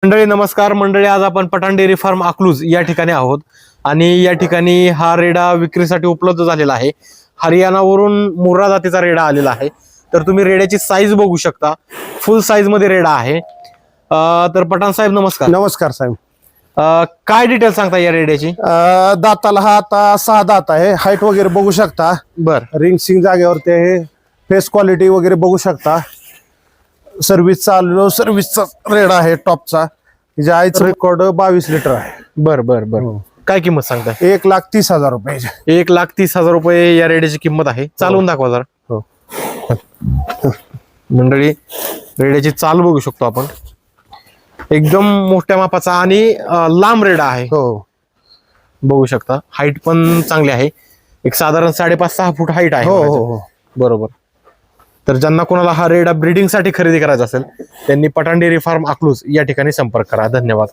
मंडळी नमस्कार मंडळी, आज आपण पठाण डेअरी फार्म अकलूज या ठिकाणी आहोत आणि या ठिकाणी हा रेडा विक्रीसाठी उपलब्ध झालेला आहे. हरियाणावरून मुर्रा जातीचा रेडा आलेला आहे. तर तुम्ही रेड्याची साईज बघू शकता, फुल साईज मध्ये रेडा आहे. तर पठाण साहेब नमस्कार. नमस्कार साहेब. काय डिटेल सांगता या रेड्याची? दाताला हा आता 6 दात आहे. हाईट वगैरे बघू शकता, बर. रिंग सिंग जागेवरती आहे. फेस क्वालिटी वगैरे बघू शकता. सर्व्हिस चालू, सर्व्हिसचा रेडा आहे टॉपचा. तिच्या आईचं रेकॉर्ड 22 लिटर आहे. बर बर बर. काय किंमत सांगता? 1,30,000 रुपये. 1,30,000 रुपये या रेड्याची किंमत आहे. चालवून दाखवा जरा. हो. मंडळी रेड्याची चाल बघू शकतो आपण, एकदम मोठ्या मापाचा आणि लांब रेडा आहे. हो, बघू शकता. हाईट पण चांगली आहे, एक साधारण 5.5-6 फूट हाईट आहे. हो, हो, हो. बरोबर. तर ज्यांना कोणाला हा रेडा ब्रीडिंग साठी खरेदी करायचा असेल त्यांनी पठाण डेअरी फार्म अकलूज या ठिकाणी संपर्क करा. धन्यवाद.